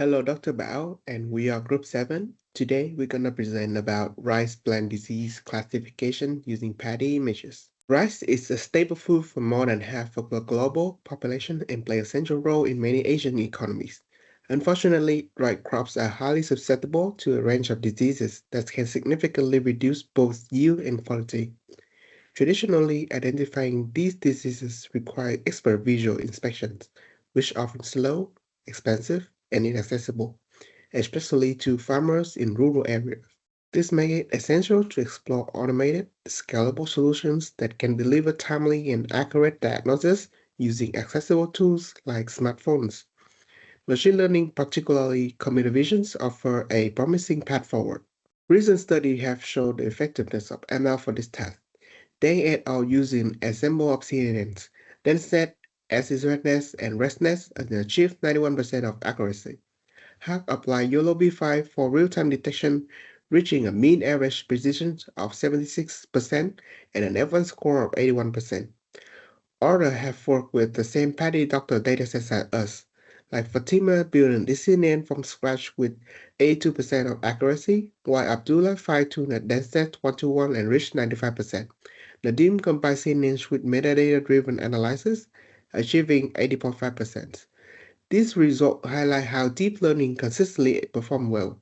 Hello, Dr. Bao, and we are Group 7. Today, we're going to present about rice plant disease classification using paddy images. Rice is a staple food for more than half of the global population and plays a central role in many Asian economies. Unfortunately, dry crops are highly susceptible to a range of diseases that can significantly reduce both yield and quality. Traditionally, identifying these diseases require expert visual inspections, which are often slow, expensive, and inaccessible, especially to farmers in rural areas. This makes it essential to explore automated, scalable solutions that can deliver timely and accurate diagnosis using accessible tools like smartphones. Machine learning, particularly computer vision, offer a promising path forward. Recent studies have shown the effectiveness of ML for this task. They et al. Using ensemble of CNNs, then set axis redness and redness and achieved 91% of accuracy. Hack applied YOLO B5 for real-time detection, reaching a mean average precision of 76% and an advanced score of 81%. Others have worked with the same paddy doctor datasets as us, like Fatima building this CNN from scratch with 82% of accuracy, while Abdullah fine-tuned a dataset 1-to-1 and reached 95%. Nadim combined CNNs with metadata-driven analysis, achieving 80.5%. These results highlight how deep learning consistently performs well,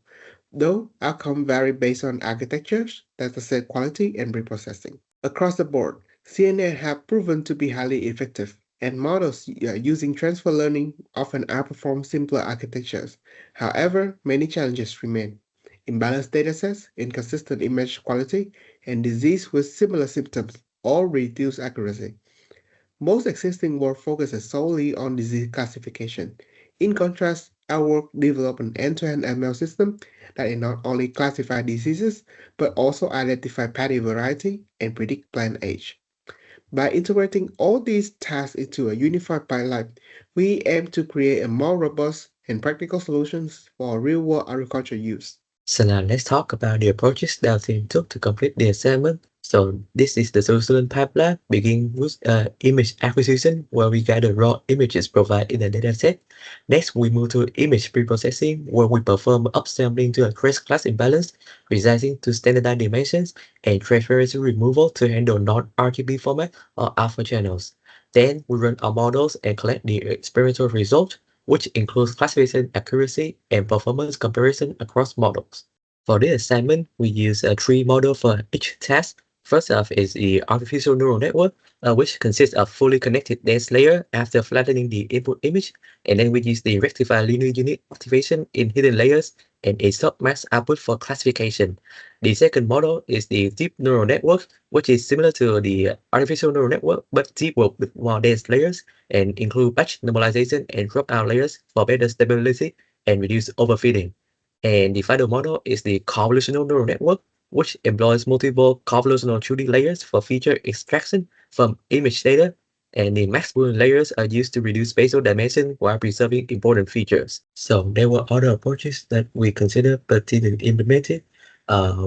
though outcomes vary based on architectures, dataset quality, and reprocessing. Across the board, CNN have proven to be highly effective, and models using transfer learning often outperform simpler architectures. However, many challenges remain. Imbalanced datasets, inconsistent image quality, and disease with similar symptoms all reduce accuracy. Most existing work focuses solely on disease classification. In contrast, our work developed an end-to-end ML system that not only classify diseases, but also identify paddy variety and predict plant age. By integrating all these tasks into a unified pipeline, we aim to create a more robust and practical solutions for real-world agriculture use. So now let's talk about the approaches that our team took to complete the assignment. So this is the solution pipeline, begin with image acquisition, where we gather raw images provided in the dataset. Next, we move to image preprocessing, where we perform upsampling to address class imbalance, resizing to standardized dimensions, and transparency removal to handle non-RGB format or alpha channels. Then we run our models and collect the experimental result, which includes classification accuracy and performance comparison across models. For this assignment, we use a tree model for each task. First off is the artificial neural network, which consists of fully connected dense layer after flattening the input image, and then we use the rectified linear unit activation in hidden layers and a softmax output for classification. The second model is the deep neural network, which is similar to the artificial neural network but deeper with more dense layers and include batch normalization and dropout layers for better stability and reduce overfitting. And the final model is the convolutional neural network, which employs multiple convolutional 2D layers for feature extraction from image data, and the max Boolean layers are used to reduce spatial dimension while preserving important features. So there were other approaches that we considered but didn't implement it.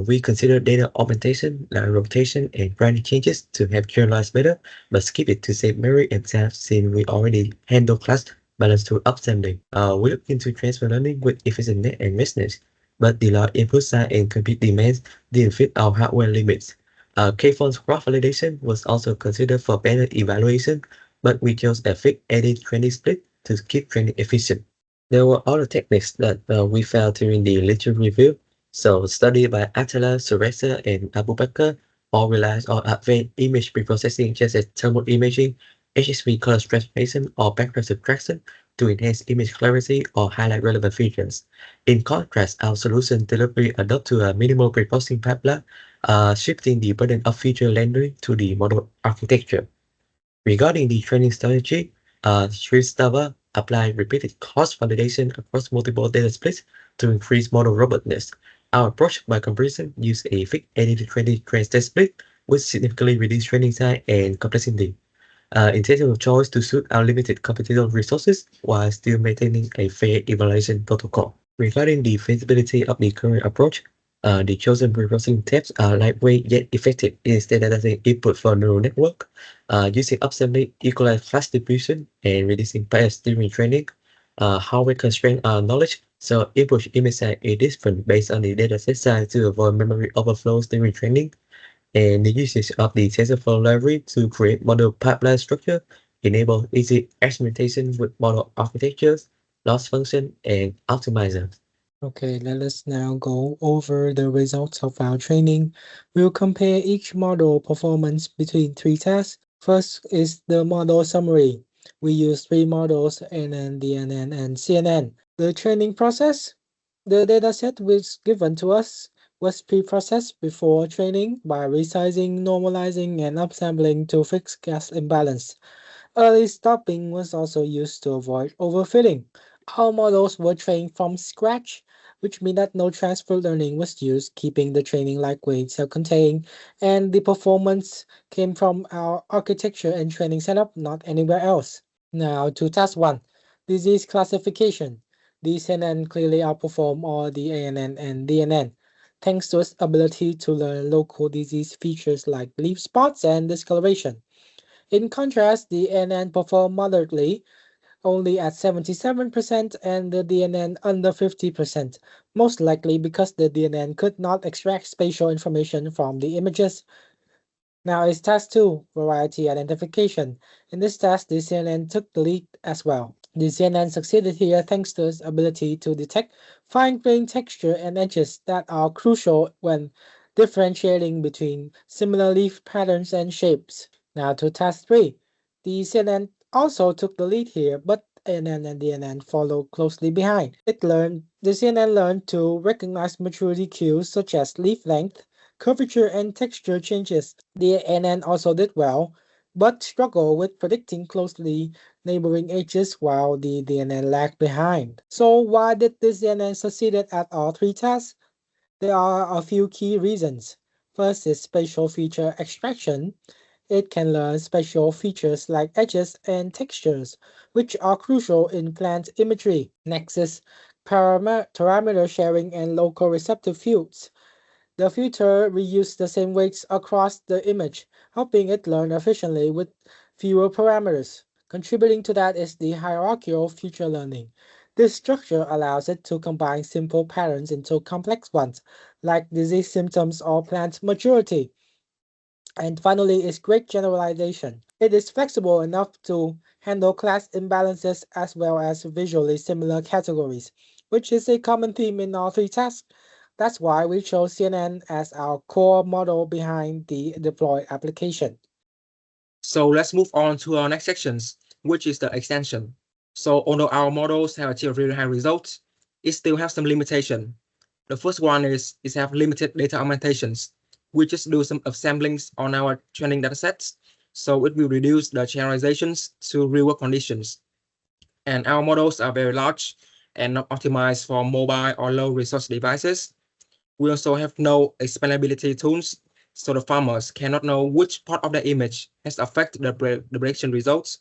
We consider data augmentation, like rotation and gradient changes to have generalized better, but skip it to save memory and time since we already handle class balance to upsampling. We look into transfer learning with efficient net and meshness, but the large input size and compute demands didn't fit our hardware limits. K-Phone's graph validation was also considered for better evaluation, but we chose a fixed 80-20 split to keep training efficient. There were other techniques that we found during the literature review. So study by Attila, Suresa, and Abu Bakr all relies on advanced image preprocessing such as thermal imaging, HSV color transformation, or background subtraction to enhance image clarity or highlight relevant features. In contrast, our solution delivery adopt to a minimal preprocessing pipeline, shifting the burden of feature rendering to the model architecture. Regarding the training strategy, Shristava applied repeated cross validation across multiple data splits to increase model robustness. Our approach by comparison used a fixed 80-20 train state split, which significantly reduced training time and complexity. Intentional choice to suit our limited computational resources while still maintaining a fair evaluation protocol. Regarding the feasibility of the current approach, the chosen preprocessing steps are lightweight yet effective in standardizing input for neural network, using upsampling, equalized class distribution, and reducing bias during training. How we constrain our knowledge So input image size is different based on the dataset size to avoid memory overflows during training, and the usage of the TensorFlow library to create model pipeline structure enable easy experimentation with model architectures, loss function, and optimizers. Okay, let us now go over the results of our training. We'll compare each model performance between three tests. First is the model summary. We use three models, NN, DNN, and CNN. The training process. The dataset was given to us was pre-processed before training by resizing, normalizing, and upsampling to fix gas imbalance. Early stopping was also used to avoid overfitting. Our models were trained from scratch, which means that no transfer learning was used, keeping the training lightweight, self-contained, and the performance came from our architecture and training setup, not anywhere else. Now to task 1, disease classification. The CNN clearly outperform all the ANN and DNN, thanks to its ability to learn local disease features like leaf spots and discoloration. In contrast, the NN performed moderately, only at 77%, and the DNN under 50%, most likely because the DNN could not extract spatial information from the images. Now is task 2, variety identification. In this task, the CNN took the lead as well. The CNN succeeded here thanks to its ability to detect fine-grained texture and edges that are crucial when differentiating between similar leaf patterns and shapes. Now to task 3. The CNN also took the lead here, but ANN and DNN followed closely behind. The CNN learned to recognize maturity cues such as leaf length, curvature, and texture changes. The ANN also did well, but struggled with predicting closely neighboring edges while the DNN lagged behind. So why did the CNN succeed at all three tasks? There are a few key reasons. First is spatial feature extraction. It can learn spatial features like edges and textures, which are crucial in plant imagery. Next is parameter sharing and local receptive fields. The filter reused the same weights across the image, helping it learn efficiently with fewer parameters. Contributing to that is the hierarchical feature learning. This structure allows it to combine simple patterns into complex ones, like disease symptoms or plant maturity. And finally is great generalization. It is flexible enough to handle class imbalances as well as visually similar categories, which is a common theme in all three tasks. That's why we chose CNN as our core model behind the deployed application. So let's move on to our next sections, which is the extension. So although our models have achieved really high results, it still has some limitation. The first one is have limited data augmentations. We just do some assemblings on our training datasets, so it will reduce the generalizations to real-world conditions. And our models are very large and not optimized for mobile or low-resource devices. We also have no explainability tools, so the farmers cannot know which part of the image has affected the prediction results.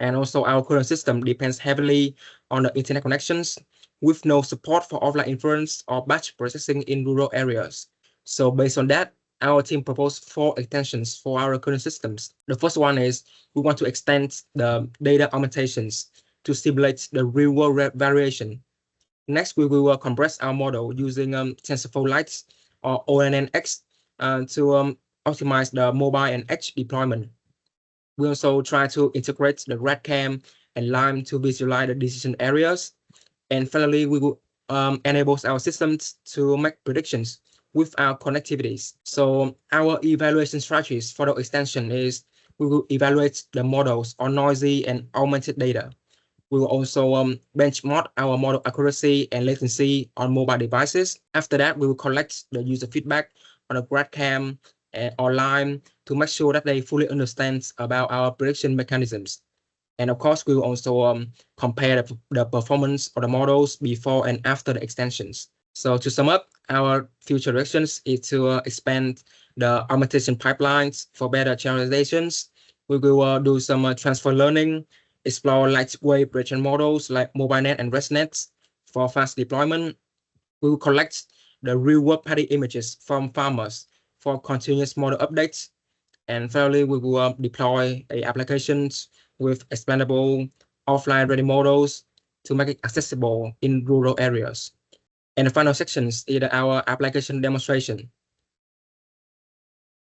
And also our current system depends heavily on the internet connections with no support for offline inference or batch processing in rural areas. So based on that, our team proposed 4 extensions for our current systems. The first one is we want to extend the data augmentations to simulate the real-world variation. Next, we will compress our model using TensorFlow Lite or ONNX to optimize the mobile and edge deployment. We also try to integrate the RedCam and Lime to visualize the decision areas. And finally, we will enable our systems to make predictions with our connectivities. So our evaluation strategies for the extension is we will evaluate the models on noisy and augmented data. We will also benchmark our model accuracy and latency on mobile devices. After that, we will collect the user feedback on a GradCam or Lime to make sure that they fully understand about our prediction mechanisms. And of course, we will also compare the performance of the models before and after the extensions. So to sum up, our future directions is to expand the augmentation pipelines for better generalizations. We will do some transfer learning, explore lightweight prediction models like MobileNet and ResNet for fast deployment. We will collect the real-world paddy images from farmers for continuous model updates. And finally, we will deploy applications with explainable offline ready models to make it accessible in rural areas. And the final section is our application demonstration.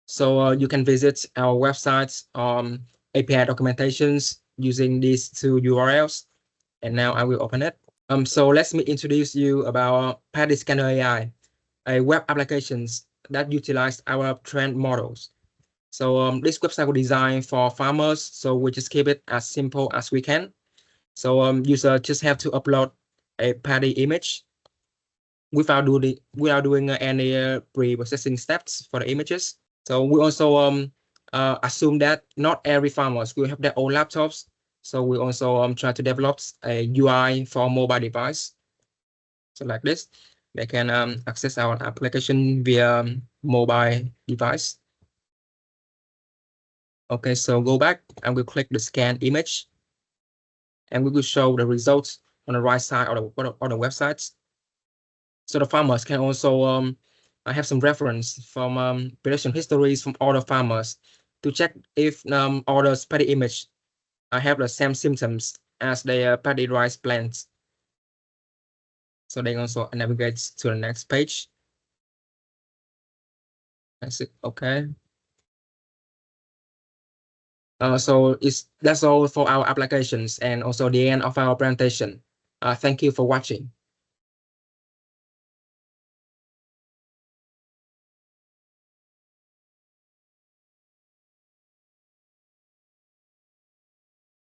So you can visit our website API documentations using these two URLs. And now I will open it. So let me introduce you about Paddy Scanner AI, a web applications that utilize our trend models. So this website was designed for farmers, so we just keep it as simple as we can. So user just have to upload a paddy image without doing any pre-processing steps for the images. So we also assume that not every farmers will have their own laptops. So we also try to develop a UI for mobile device. So like this, they can access our application via mobile device. Okay, so go back and we'll click the scan image, and we will show the results on the right side of the websites. So the farmers can also have some reference from production histories from all the farmers to check if all the paddy image have the same symptoms as the paddy rice plants. So they also navigate to the next page. That's it. Okay. So that's all for our applications and also the end of our presentation. Thank you for watching.